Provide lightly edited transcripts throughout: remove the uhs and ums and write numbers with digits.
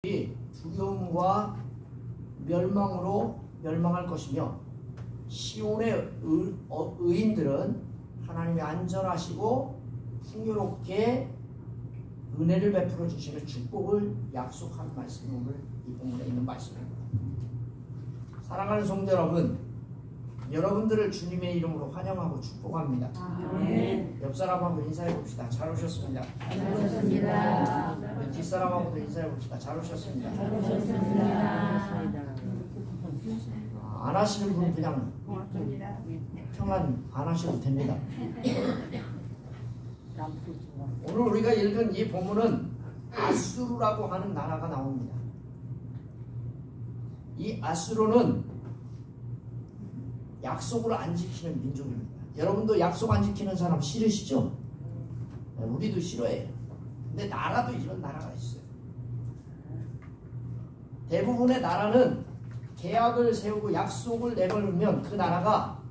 두려움과 멸망으로 멸망할 것이며 시온의 의인들은 하나님이 안전하시고 풍요롭게 은혜를 베풀어 주시는 축복을 약속한 말씀이 오늘 이 본문에 있는 말씀입니다. 사랑하는 성도 여러분, 여러분들을 주님의 이름으로 환영하고 축복합니다. 아멘. 옆 사람하고 인사해 봅시다. 잘 오셨습니다. 잘 오셨습니다. 뒷 사람하고도 인사해 봅시다. 잘 오셨습니다. 잘 오셨습니다. 안 하시는 분은 그냥 평안 안 하셔도 됩니다. 오늘 우리가 읽은 이 본문은 아수르라고 하는 나라가 나옵니다. 이 아수르는 약속을 안 지키는 민족입니다. 여러분도 약속 안 지키는 사람 싫으시죠? 우리도 싫어해요. 근데 나라도 이런 나라가 있어요. 대부분의 나라는 계약을 세우고 약속을 내걸면 그 나라가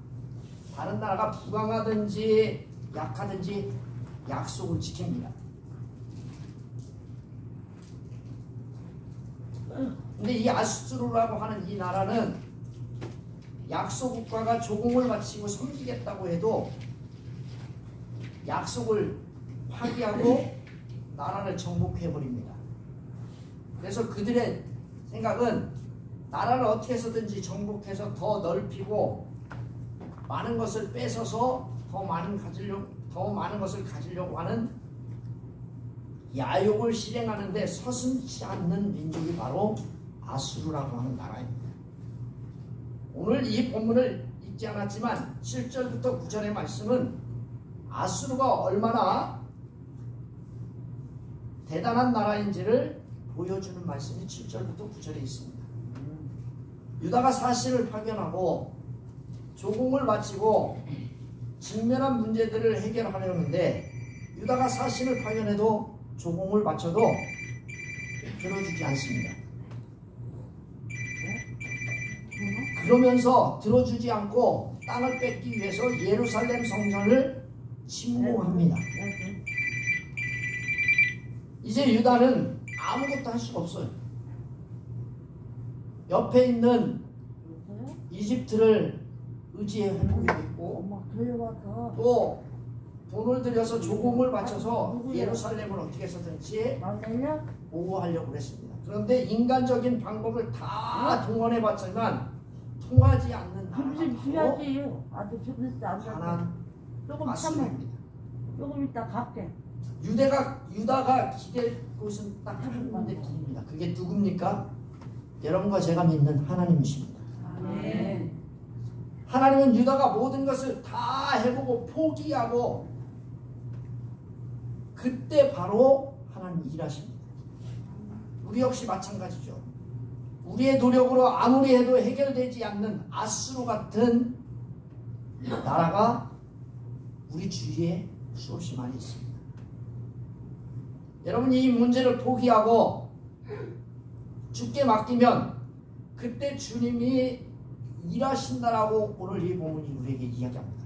다른 나라가 부강하든지 약하든지 약속을 지킵니다. 근데 이 아수르라고 하는 이 나라는 약속 국가가 조공을 바치고 섬기겠다고 해도 약속을 파기하고 나라를 정복해버립니다. 그래서 그들의 생각은 나라를 어떻게 해서든지 정복해서 더 넓히고 많은 것을 뺏어서 더 많은 것을 가지려고 하는 야욕을 실행하는데 서슴지 않는 민족이 바로 아수르라고 하는 나라입니다. 오늘 이 본문을 읽지 않았지만 7절부터 9절의 말씀은 아수르가 얼마나 대단한 나라인지를 보여주는 말씀이 7절부터 9절에 있습니다. 유다가 사실을 파견하고 조공을 바치고 직면한 문제들을 해결하려는데 유다가 사실을 파견해도 조공을 바쳐도 들어주지 않습니다. 그러면서 들어주지 않고 땅을 뺏기 위해서 예루살렘 성전을 침공합니다. 이제 유다는 아무것도 할 수가 없어요. 옆에 있는 이집트를 의지해 회복하고 있고 또 돈을 들여서 조공을 바쳐서 예루살렘을 어떻게 해서든지 보호하려고 했습니다. 그런데 인간적인 방법을 다 동원해 봤지만 통하지 않는 나라가 가나안 아수르입니다. 조금 이따 갈게. 유다가 기댈 곳은 딱 한 군데 뿐입니다. 그게 누굽니까? 여러분과 제가 믿는 하나님이십니다. 아멘. 하나님은 유다가 모든 것을 다 해보고 포기하고 그때 바로 하나님이 일하십니다. 우리 역시 마찬가지죠. 우리의 노력으로 아무리 해도 해결되지 않는 아수르 같은 나라가 우리 주위에 수없이 많이 있습니다. 여러분이 이 문제를 포기하고 주께 맡기면 그때 주님이 일하신다라고 오늘 이 본문이 우리에게 이야기합니다.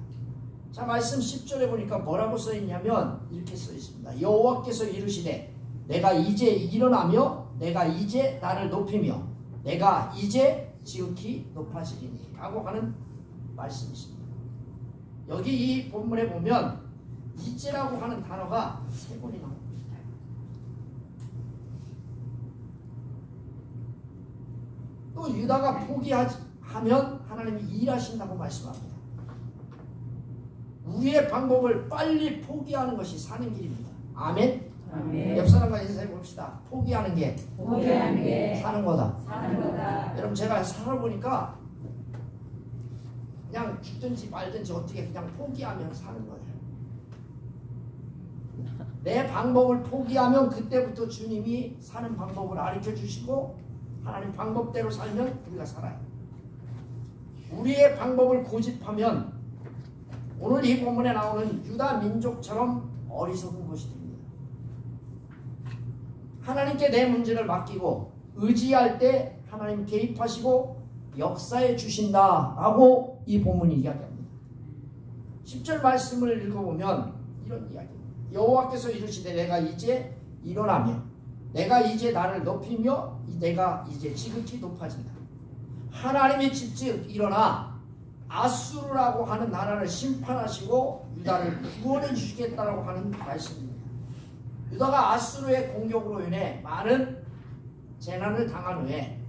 자, 말씀 10절에 보니까 뭐라고 써있냐면 이렇게 써있습니다. 여호와께서 이르시되 내가 이제 일어나며 내가 이제 나를 높이며 내가 이제 지극히 높아지리니 라고 하는 말씀이 있습니다. 여기 이 본문에 보면 이제라고 하는 단어가 3번이 나옵니다. 또 유다가 포기하면 하나님이 일하신다고 말씀합니다. 우리의 방법을 빨리 포기하는 것이 사는 길입니다. 아멘. 아멘. 옆 사람과 인사해 봅시다. 포기하는 게 사는 거다. 여러분 제가 살아보니까 그냥 죽든지 말든지 어떻게 그냥 포기하면 사는 거예요. 내 방법을 포기하면 그때부터 주님이 사는 방법을 가르쳐 주시고 하나님 방법대로 살면 우리가 살아요. 우리의 방법을 고집하면 오늘 이 본문에 나오는 유다 민족처럼 어리석은 것이 됩니다. 하나님께 내 문제를 맡기고 의지할 때 하나님 개입하시고 역사해 주신다라고 이 본문이 이야기합니다. 10절 말씀을 읽어보면 이런 이야기입니다. 여호와께서 이르시되 내가 이제 일어나며 내가 이제 나를 높이며 내가 이제 지극히 높아진다. 하나님이 직접 일어나 아수르라고 하는 나라를 심판하시고 유다를 구원해 주시겠다라고 하는 말씀입니다. 유다가 아수르의 공격으로 인해 많은 재난을 당한 후에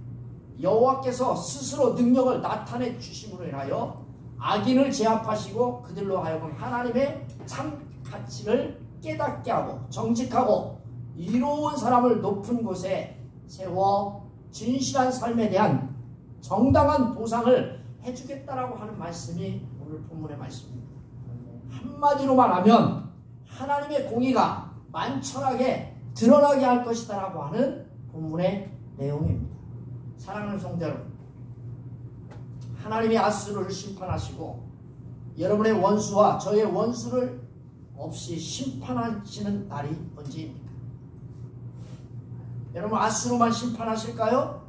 여호와께서 스스로 능력을 나타내 주심으로 인하여 악인을 제압하시고 그들로 하여금 하나님의 참 가치를 깨닫게 하고 정직하고 이로운 사람을 높은 곳에 세워 진실한 삶에 대한 정당한 보상을 해주겠다라고 하는 말씀이 오늘 본문의 말씀입니다. 한마디로 말하면 하나님의 공의가 만천하게 드러나게 할 것이다 라고 하는 본문의 내용입니다. 사랑하는 성도 여러분, 하나님이 아수르를 심판하시고 여러분의 원수와 저의 원수를 없이 심판하시는 날이 언제입니까? 여러분, 아수르만 심판하실까요?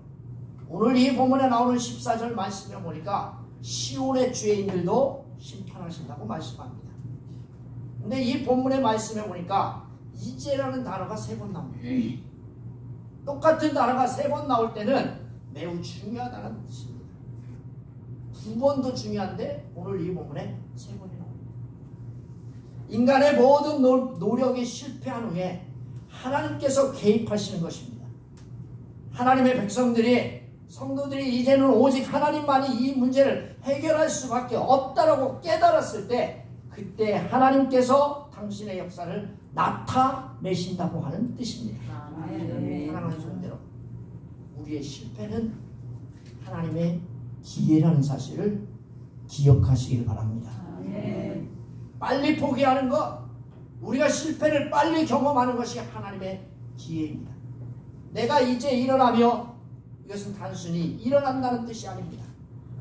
오늘 이 본문에 나오는 14절 말씀에 보니까 시온의 죄인들도 심판하신다고 말씀합니다. 근데 이 본문의 말씀에 보니까 이제라는 단어가 3번 나옵니다. 똑같은 단어가 3번 나올 때는 매우 중요하다는 뜻입니다. 2번도 중요한데 오늘 이 본문에 3번이 나옵니다. 인간의 모든 노력이 실패한 후에 하나님께서 개입하시는 것입니다. 하나님의 백성들이 성도들이 이제는 오직 하나님만이 이 문제를 해결할 수밖에 없다라고 깨달았을 때 그때 하나님께서 당신의 역사를 나타내신다고 하는 뜻입니다. 사랑하는 성도 여러분, 우리의 실패는 하나님의 기회라는 사실을 기억하시길 바랍니다. 빨리 포기하는 것, 우리가 실패를 빨리 경험하는 것이 하나님의 기회입니다. 내가 이제 일어나며 이것은 단순히 일어난다는 뜻이 아닙니다.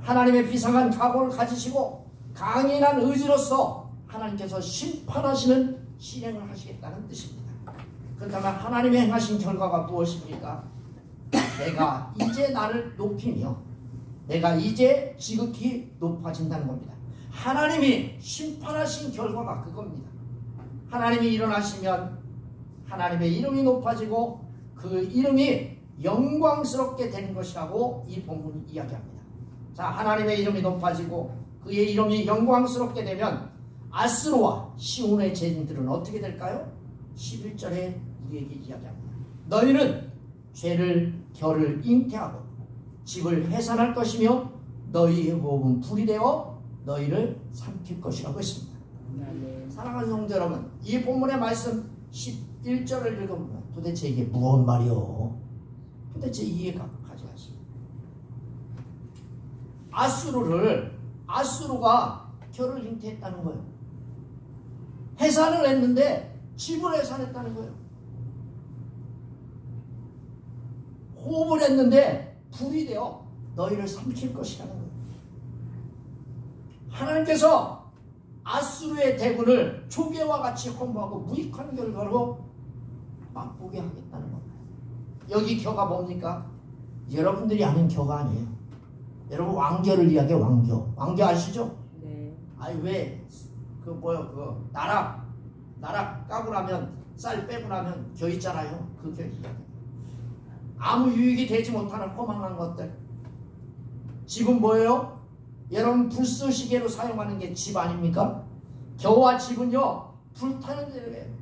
하나님의 비상한 각오를 가지시고 강인한 의지로서 하나님께서 심판하시는 실행을 하시겠다는 뜻입니다. 그렇다면 하나님의 행하신 결과가 무엇입니까? 내가 이제 나를 높이며 내가 이제 지극히 높아진다는 겁니다. 하나님이 심판하신 결과가 그겁니다. 하나님이 일어나시면 하나님의 이름이 높아지고 그 이름이 영광스럽게 되는 것이라고 이 본문이 이야기합니다. 자, 하나님의 이름이 높아지고 그의 이름이 영광스럽게 되면 아스로와 시온의 죄인들은 어떻게 될까요? 11절에 우리에게 이야기합니다. 너희는 죄를 결을 잉태하고 집을 해산할 것이며 너희의 호흡은 불이 되어 너희를 삼킬 것이라고 했습니다. 사랑하는 성도 여러분, 이 본문의 말씀 11절을 읽어보면 도대체 이게 무슨 말이요? 도대체 이해가 가지 않습니다. 아수르가 결을 잉태했다는 거예요. 해산을 했는데 집을 해산했다는 거예요. 호흡을 했는데 불이 되어 너희를 삼킬 것이라는 거예요. 하나님께서 아수르의 대군을 조개와 같이 허무하고 무익한 결과로 맛보게 하겠다는 겁니다. 여기 겨가 뭡니까? 여러분들이 아는 겨가 아니에요. 여러분 왕겨를 이야기해. 왕겨 아시죠? 네. 아니 왜 나락 까고 나면 쌀 빼고 나면 겨 있잖아요. 그 겨 이야기. 아무 유익이 되지 못하는 허망한 것들. 집은 뭐예요? 여러분 불쏘시개로 사용하는 게 집 아닙니까? 겨와 집은요 불타는 데예요.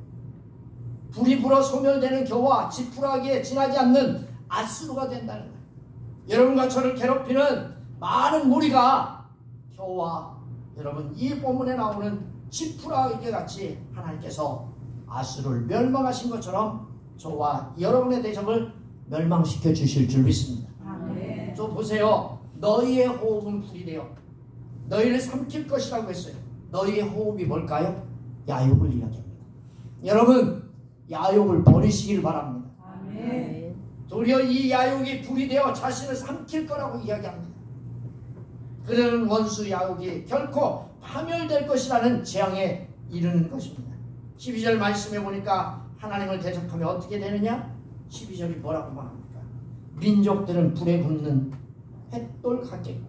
불이 불어 소멸되는 겨와 지푸라기에 지나지 않는 아수르가 된다는 거예요. 여러분과 저를 괴롭히는 많은 무리가 겨와 여러분 이 본문에 나오는 지푸라기 같이 하나님께서 아수르를 멸망하신 것처럼 저와 여러분의 대적을 멸망시켜 주실 줄 믿습니다. 아멘. 저 보세요. 너희의 호흡은 불이 되어 너희를 삼킬 것이라고 했어요. 너희의 호흡이 뭘까요? 야욕을 이야기합니다. 여러분 야욕을 버리시길 바랍니다. 아멘. 도리어 이 야욕이 불이 되어 자신을 삼킬 거라고 이야기합니다. 그러는 원수 야욕이 결코 파멸될 것이라는 재앙에 이르는 것입니다. 12절 말씀해 보니까 하나님을 대적하면 어떻게 되느냐? 12절이 뭐라고 말합니까? 민족들은 불에 굽는 횃돌 같겠고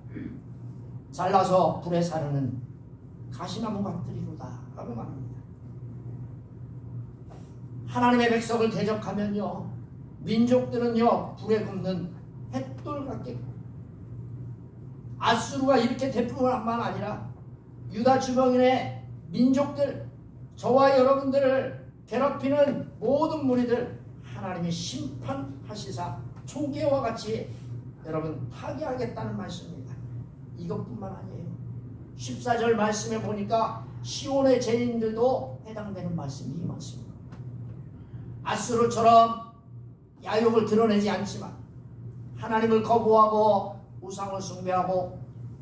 잘라서 불에 사르는 가시나무 같으리로다 라고 말합니다. 하나님의 백성을 대적하면요 민족들은요 불에 굽는 횃돌 같겠고, 아수르가 이렇게 대뿐만 아니라 유다 주변의 민족들, 저와 여러분들을 괴롭히는 모든 무리들 하나님이 심판하시사 초계와 같이 여러분 타개하겠다는 말씀입니다. 이것뿐만 아니에요. 14절 말씀에 보니까 시온의 죄인들도 해당되는 말씀이 이 말씀입니다. 아수르처럼 야욕을 드러내지 않지만 하나님을 거부하고 우상을 숭배하고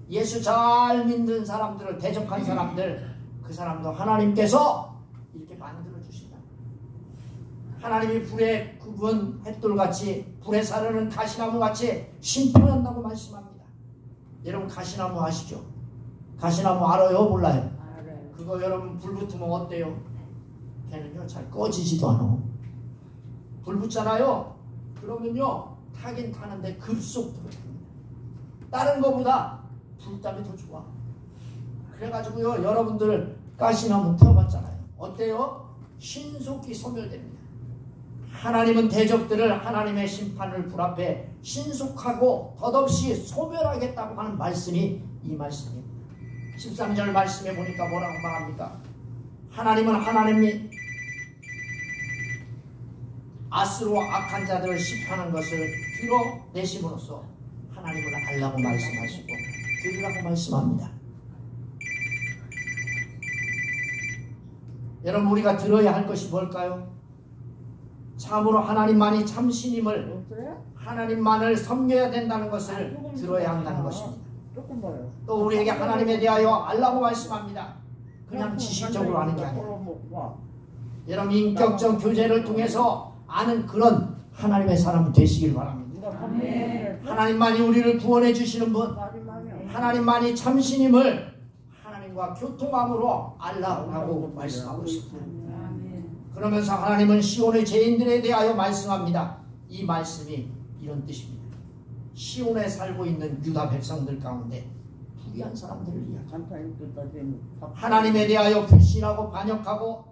예수 잘 믿는 사람들을 대적한 사람들, 그 사람도 하나님께서 이렇게 만들어 주신다. 하나님이 불에 굽은 횃돌같이, 불에 사르는 가시나무같이 심판한다고 말씀합니다. 여러분 가시나무 아시죠? 가시나무 알아요? 몰라요? 알아요. 그거 여러분 불 붙으면 어때요? 걔는요 잘 꺼지지도 않아. 불 붙잖아요. 그러면요 타긴 타는데 급속도로 탑니다. 다른 거보다 불땀이 더 좋아. 그래가지고요 여러분들 가시나무 태워봤잖아요. 어때요? 신속히 소멸됩니다. 하나님은 대적들을 하나님의 심판을 불 앞에 신속하고 덧없이 소멸하겠다고 하는 말씀이 이 말씀입니다. 13절 말씀에 보니까 뭐라고 말합니까? 하나님은 하나님이 아수르와 악한 자들을 심판하는 것을 드러내심으로써 하나님을 알라고 말씀하시고 들으라고 말씀합니다. 여러분 우리가 들어야 할 것이 뭘까요? 참으로 하나님만이 참신임을, 하나님만을 섬겨야 된다는 것을 들어야 한다는 것입니다. 또 우리에게 하나님에 대하여 알라고 말씀합니다. 그냥 지식적으로 아는 게 아니라 여러분 인격적 교제를 통해서 아는 그런 하나님의 사람 되시길 바랍니다. 하나님만이 우리를 구원해 주시는 분, 하나님만이 참신임을 하나님과 교통함으로 알라고 말씀하고 있습니다. 그러면서 하나님은 시온의 죄인들에 대하여 말씀합니다. 이 말씀이 이런 뜻입니다. 시온에 살고 있는 유다 백성들 가운데 불의한 사람들을 이야기합니다. 하나님에 대하여 불신하고 반역하고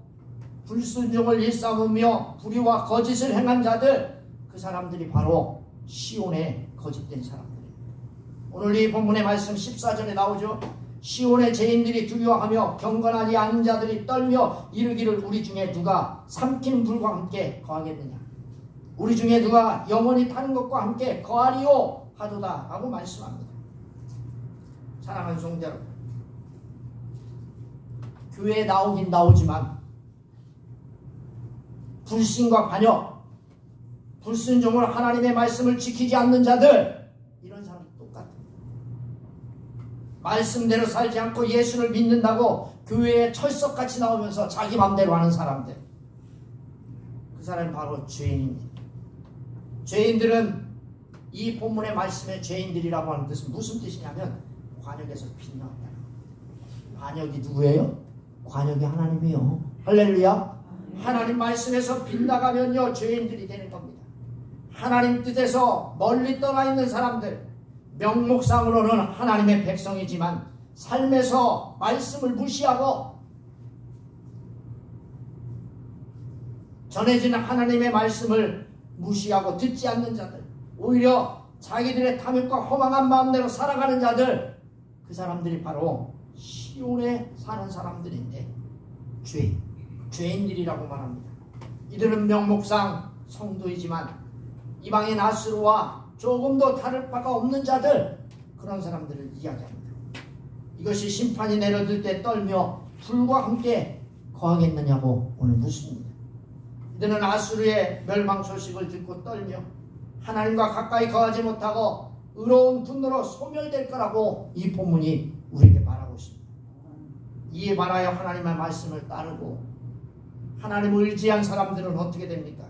불순종을 일삼으며 불의와 거짓을 행한 자들, 그 사람들이 바로 시온의 거짓된 사람들입니다. 오늘 이 본문의 말씀 14절에 나오죠. 시온의 죄인들이 두려워하며 경건하지 않은 자들이 떨며 이르기를 우리 중에 누가 삼키는 불과 함께 거하겠느냐, 우리 중에 누가 영원히 타는 것과 함께 거하리요 하도다 라고 말씀합니다. 사랑하는 성도 여러분, 교회에 나오긴 나오지만 불신과 반역, 불순종을 하나님의 말씀을 지키지 않는 자들, 이런 사람 똑같아요. 말씀대로 살지 않고 예수를 믿는다고 교회에 철석같이 나오면서 자기 맘대로 하는 사람들, 그 사람은 바로 죄인입니다. 죄인들은 이 본문의 말씀에 죄인들이라고 하는 뜻은 무슨 뜻이냐면 관역에서 빛나온다는 거예요. 관역이 누구예요? 관역이 하나님이에요. 할렐루야. 하나님 말씀에서 빗나가면요 죄인들이 되는 겁니다. 하나님 뜻에서 멀리 떠나 있는 사람들, 명목상으로는 하나님의 백성이지만 삶에서 말씀을 무시하고 전해지는 하나님의 말씀을 무시하고 듣지 않는 자들, 오히려 자기들의 탐욕과 허망한 마음대로 살아가는 자들, 그 사람들이 바로 시온에 사는 사람들인데 죄인들이라고 말합니다. 이들은 명목상 성도이지만 이방인 아수르와 조금도 다를 바가 없는 자들, 그런 사람들을 이야기합니다. 이것이 심판이 내려들 때 떨며 불과 함께 거하겠느냐고 오늘 묻습니다. 이들은 아수르의 멸망 소식을 듣고 떨며 하나님과 가까이 거하지 못하고 의로운 분노로 소멸될 거라고 이 본문이 우리에게 말하고 있습니다. 이에 반하여 하나님의 말씀을 따르고 하나님을 의지한 사람들은 어떻게 됩니까?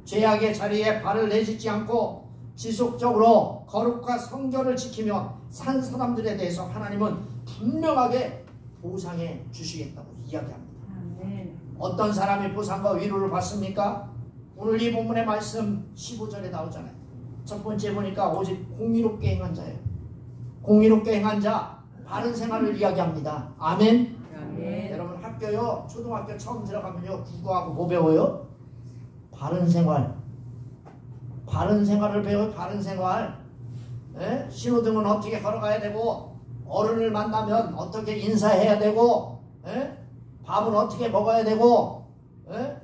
죄악의 자리에 발을 내딛지 않고 지속적으로 거룩과 성결을 지키며 산 사람들에 대해서 하나님은 분명하게 보상해 주시겠다고 이야기합니다. 어떤 사람이 보상과 위로를 받습니까? 오늘 이 본문의 말씀 15절에 나오잖아요. 첫 번째 보니까 오직 공의롭게 행한 자예요. 공의롭게 행한 자, 바른 생활을 이야기합니다. 아멘. 아멘. 여러분 학교요, 초등학교 처음 들어가면요 국어하고 뭐 배워요? 바른 생활. 바른 생활을 배워요. 바른 생활. 예? 신호등은 어떻게 걸어가야 되고, 어른을 만나면 어떻게 인사해야 되고, 예? 밥은 어떻게 먹어야 되고, 예?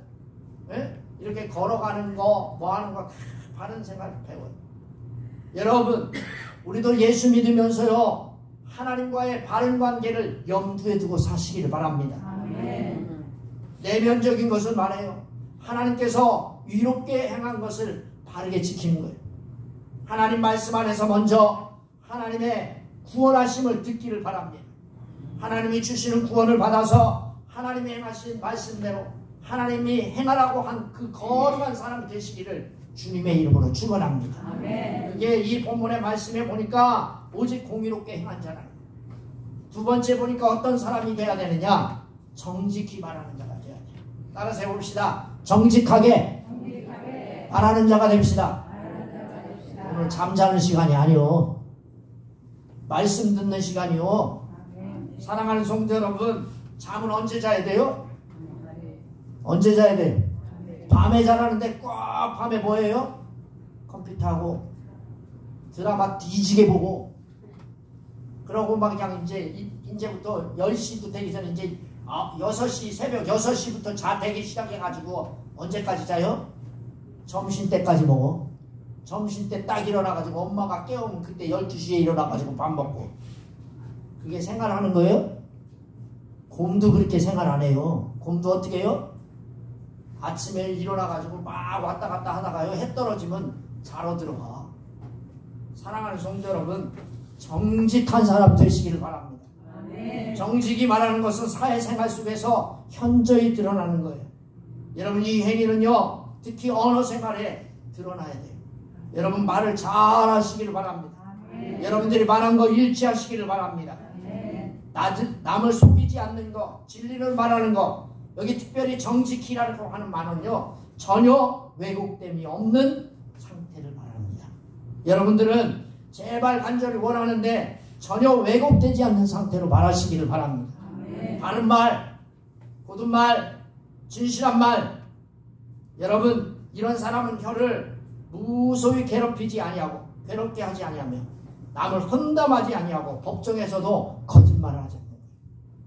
예? 이렇게 걸어가는 거, 뭐 하는 거 다 바른 생활을 배워요. 여러분, 우리도 예수 믿으면서요, 하나님과의 바른 관계를 염두에 두고 사시기를 바랍니다. 아멘. 내면적인 것을 말해요. 하나님께서 위롭게 행한 것을 바르게 지키는 거예요. 하나님 말씀 안에서 먼저 하나님의 구원하심을 듣기를 바랍니다. 하나님이 주시는 구원을 받아서 하나님이 행하신 말씀대로 하나님이 행하라고 한 그 거룩한 사람이 되시기를 주님의 이름으로 축원합니다. 아멘. 이게 이 본문의 말씀에 보니까 오직 공의롭게 행한 자라. 두 번째 보니까 어떤 사람이 돼야 되느냐? 정직히 말하는 자가 돼야 돼요. 따라서 해봅시다. 정직하게 말하는 자가 됩시다. 오늘 잠자는 시간이 아니요, 말씀 듣는 시간이요. 사랑하는 성도 여러분, 잠은 언제 자야 돼요? 언제 자야 돼요? 밤에 자라는데 꼭 밤에 뭐예요? 컴퓨터하고 드라마 뒤지게 보고, 그러고 막 그냥 이제부터 10시도 되기 전에 이제 6시, 새벽 6시부터 자되기 시작해가지고 언제까지 자요? 점심때까지 먹어. 점심때 딱 일어나가지고 엄마가 깨우면 그때 12시에 일어나가지고 밥 먹고. 그게 생활하는 거예요? 곰도 그렇게 생활 안 해요. 곰도 어떻게 해요? 아침에 일어나가지고 막 왔다 갔다 하다가요, 해 떨어지면 자러 들어가. 사랑하는 성도 여러분, 정직한 사람 되시기를 바랍니다. 아멘. 정직이 말하는 것은 사회생활 속에서 현저히 드러나는 거예요. 여러분, 이 행위는요, 특히 언어 생활에 드러나야 돼요. 여러분, 말을 잘 하시기를 바랍니다. 아멘. 여러분들이 말한 거 일치하시기를 바랍니다. 아멘. 남을 속이지 않는 거, 진리를 말하는 거, 여기 특별히 정직히라고 하는 말은요, 전혀 왜곡됨이 없는 상태를 말합니다. 여러분들은 제발 간절히 원하는데 전혀 왜곡되지 않는 상태로 말하시기를 바랍니다. 아멘. 바른 말, 고든 말, 진실한 말. 여러분, 이런 사람은 혀를 무소히 괴롭히지 아니하고, 괴롭게 하지 아니하며, 남을 험담하지 아니하고, 법정에서도 거짓말을 하지 않는다.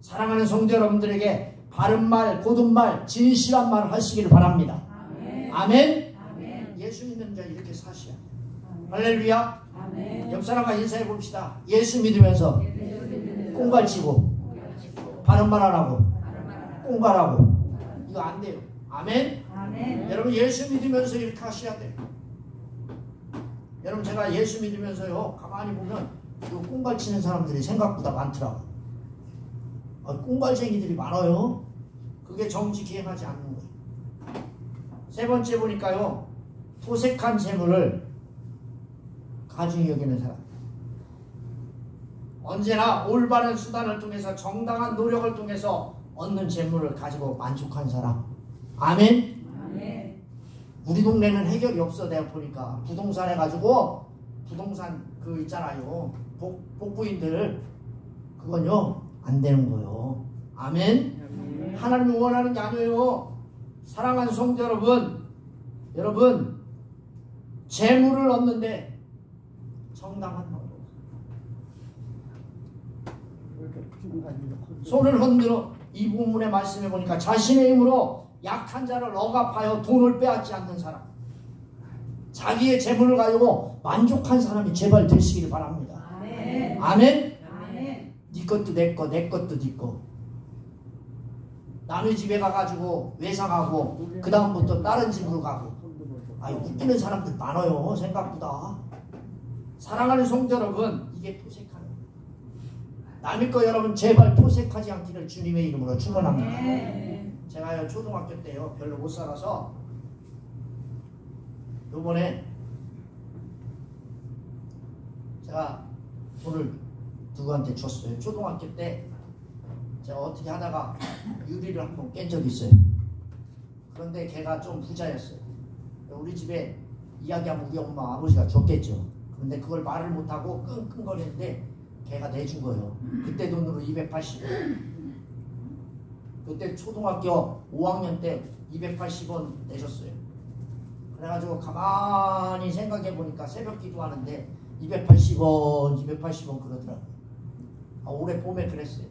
사랑하는 성도 여러분들에게 바른 말, 고든 말, 진실한 말을 하시기를 바랍니다. 아멘. 아멘. 아멘. 예수 믿는 자 이렇게 사셔야 돼요. 아멘. 할렐루야. 아멘. 옆 사람과 인사해 봅시다. 예수 믿으면서 꽁갈치고 바른 말 안 하고 꽁갈하고 이거 안 돼요. 아멘. 아멘. 여러분, 예수 믿으면서 이렇게 하셔야 돼요. 여러분, 제가 예수 믿으면서요, 가만히 보면 이 꽁갈치는 사람들이 생각보다 많더라고요. 꽁갈쟁이들이 많아요. 그게 정직히 행하지 않는 거예요. 세 번째 보니까요, 토색한 재물을 가중히 여기는 사람. 언제나 올바른 수단을 통해서, 정당한 노력을 통해서 얻는 재물을 가지고 만족한 사람. 아멘. 아멘. 우리 동네는 해결이 없어. 내가 보니까 부동산 해가지고, 부동산 그 있잖아요, 복부인들, 그건요 안 되는 거예요. 아멘. 하나님이 원하는 게 아니에요. 사랑하는 성도 여러분, 여러분, 재물을 얻는데 정당한 방법. 손을 흔들어. 이 본문의 말씀에 보니까 자신의 힘으로 약한 자를 억압하여 돈을 빼앗지 않는 사람, 자기의 재물을 가지고 만족한 사람이 제발 되시기를 바랍니다. 아멘. 아멘. 아멘. 네 것도 내 거, 내 것도 네 거. 남의 집에 가가지고 외상하고 그 다음부터 다른 집으로 가고. 웃기는 사람들 많아요, 생각보다. 사랑하는 성도 여러분, 이게 토색하는 거예요. 남의 거 여러분 제발 토색하지 않기를 주님의 이름으로 축원합니다. 아멘. 제가요, 초등학교 때요, 별로 못 살아서 요번에 제가 돈을 누구한테 줬어요. 초등학교 때 제가 어떻게 하다가 유리를 한번 깬 적이 있어요. 그런데 걔가 좀 부자였어요. 우리 집에 이야기하면 우리 엄마 아버지가 줬겠죠. 그런데 그걸 말을 못하고 끙끙거리는데 걔가 내준 거예요. 그때 돈으로 280원. 그때 초등학교 5학년 때 280원 내줬어요. 그래가지고 가만히 생각해 보니까 새벽 기도하는데 280원 그러더라고요. 올해 봄에 그랬어요.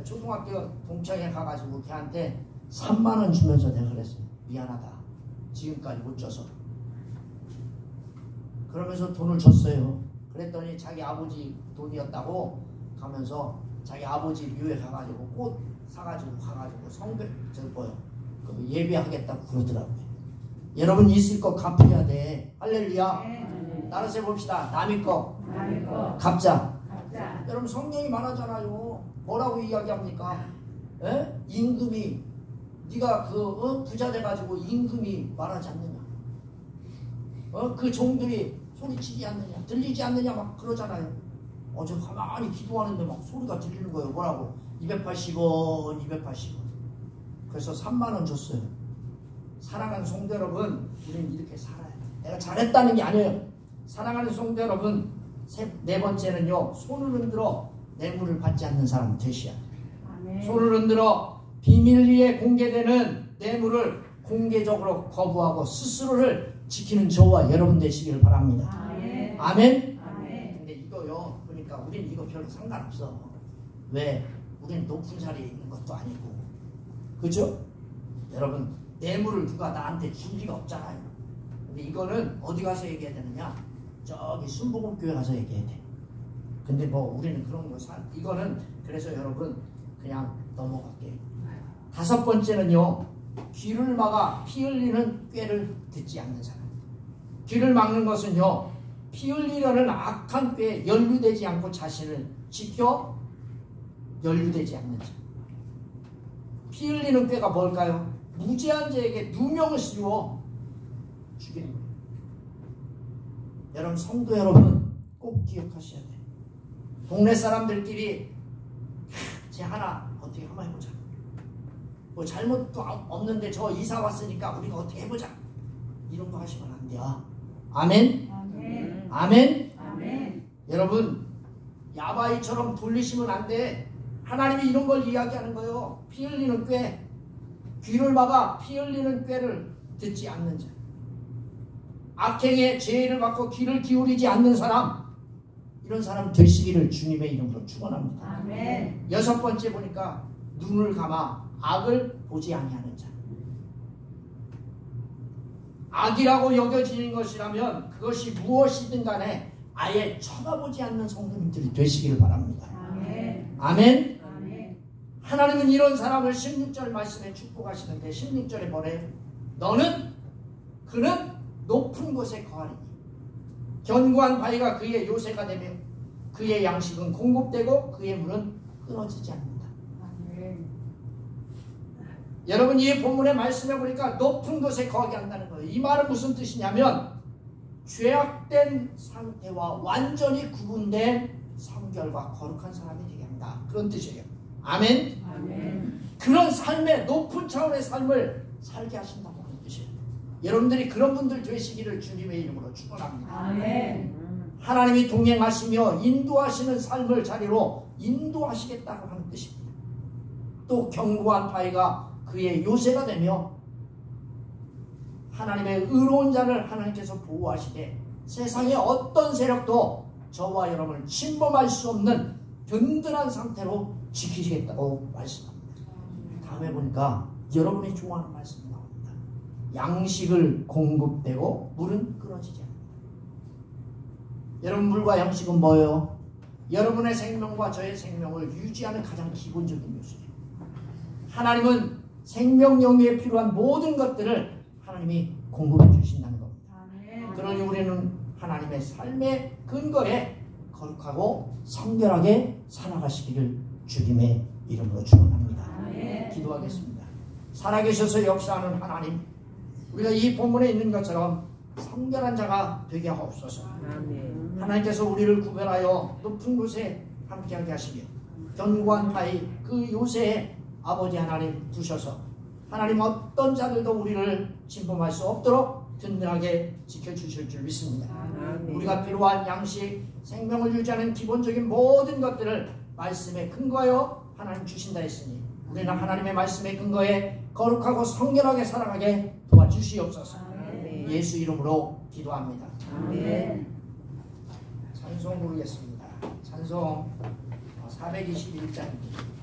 초등학교 동창회 가가지고 걔한테 3만 원 주면서 내가 그랬어요. 미안하다. 지금까지 못 줘서. 그러면서 돈을 줬어요. 그랬더니 자기 아버지 돈이었다고 가면서 자기 아버지 묘에 가가지고 꽃 사가지고 가가지고 예배하겠다고 그러더라고요. 여러분 있을 거 갚아야 돼. 할렐루야. 따라서 해봅시다. 남의 거 갚자. 여러분 성경이 말하잖아요. 뭐라고 이야기합니까? 에? 임금이 네가 부자 돼가지고 임금이 말하지 않느냐? 그 종들이 소리치지 않느냐? 들리지 않느냐? 막 그러잖아요. 저 가만히 기도하는데 막 소리가 들리는 거예요. 뭐라고? 280원. 그래서 3만 원 줬어요. 사랑하는 성도 여러분, 우리는 이렇게 살아야 돼. 내가 잘했다는 게 아니에요. 사랑하는 성도 여러분, 네 번째는요, 손을 흔들어 뇌물을 받지 않는 사람 되셔야 돼요. 손을 흔들어 비밀리에 공개되는 뇌물을 공개적으로 거부하고 스스로를 지키는 저와 여러분 되시기를 바랍니다. 아멘? 근데 이거요, 그러니까 우리는 이거 별로 상관없어. 왜? 우리는 높은 자리에 있는 것도 아니고. 그죠? 여러분, 뇌물을 누가 나한테 줄 리가 없잖아요. 근데 이거는 어디 가서 얘기해야 되느냐? 저기 순복음교회 가서 얘기해야 돼. 근데 뭐 우리는 그런 거 이거는 그래서 여러분 그냥 넘어갈게요. 다섯 번째는요, 귀를 막아 피 흘리는 꾀를 듣지 않는 사람. 귀를 막는 것은요, 피 흘리려는 악한 꾀에 연루되지 않고 자신을 지켜 연루되지 않는 자. 피 흘리는 꾀가 뭘까요? 무죄한 자에게 누명을 씌워 죽이는 거예요. 여러분 성도 여러분 꼭 기억하셔야 돼요. 동네 사람들끼리 쟤 하나 어떻게 한번 해보자. 뭐 잘못도 없는데 저 이사 왔으니까 우리가 어떻게 해보자. 이런 거 하시면 안 돼요. 아멘? 아멘? 여러분 야바이처럼 돌리시면 안 돼. 하나님이 이런 걸 이야기하는 거예요. 피 흘리는 꾀. 귀를 막아 피 흘리는 꾀를 듣지 않는 자. 악행의 죄를 받고 귀를 기울이지 않는 사람, 이런 사람 되시기를 주님의 이름으로 축원합니다. 아멘. 여섯 번째 보니까 눈을 감아 악을 보지 아니하는 자. 악이라고 여겨지는 것이라면 그것이 무엇이든 간에 아예 쳐다보지 않는 성도님들이 되시기를 바랍니다. 아멘. 아멘. 하나님은 이런 사람을 16절 말씀에 축복하시는데 16절에 뭐래요? 그는 높은 곳에 거하리니 견고한 바위가 그의 요새가 되며 그의 양식은 공급되고 그의 물은 끊어지지 않는다. 여러분 이 본문의 말씀에 보니까 높은 곳에 거하게 한다는 거예요. 이 말은 무슨 뜻이냐면 죄악된 상태와 완전히 구분된 성결과 거룩한 사람이 되게 한다. 그런 뜻이에요. 아멘? 그런 삶의 높은 차원의 삶을 살게 하신다고 하는 뜻이에요. 여러분들이 그런 분들 되시기를 주님의 이름으로 축원합니다. 아멘. 하나님이 동행하시며 인도하시는 삶을 자리로 인도하시겠다고 하는 뜻입니다. 또 견고한 바위가 그의 요새가 되며 하나님의 의로운 자를 하나님께서 보호하시되 세상의 어떤 세력도 저와 여러분을 침범할 수 없는 든든한 상태로 지키시겠다고 말씀합니다. 다음에 보니까 여러분이 좋아하는 말씀이 나옵니다. 양식을 공급되고 물은 끊어지지 않는다. 여러분 물과 양식은 뭐예요? 여러분의 생명과 저의 생명을 유지하는 가장 기본적인 요소예요. 하나님은 생명 영위에 필요한 모든 것들을 하나님이 공급해 주신다는 겁니다. 그러니 우리는 하나님의 삶의 근거에 거룩하고 성결하게 살아가시기를 주님의 이름으로 축원합니다. 기도하겠습니다. 살아계셔서 역사하는 하나님, 우리가 이 본문에 있는 것처럼 성결한 자가 되게 하옵소서. 하나님께서 우리를 구별하여 높은 곳에 함께하게 하시며 견고한 바위 그 요새에 아버지 하나님 두셔서 하나님 어떤 자들도 우리를 침범할 수 없도록 든든하게 지켜주실 줄 믿습니다. 우리가 필요한 양식, 생명을 유지하는 기본적인 모든 것들을 말씀에 근거하여 하나님 주신다 했으니 우리는 하나님의 말씀에 근거해 거룩하고 성결하게 살아가게 도와주시옵소서. 예수 이름으로 기도합니다. 아멘. 찬송 부르겠습니다. 찬송 421장입니다.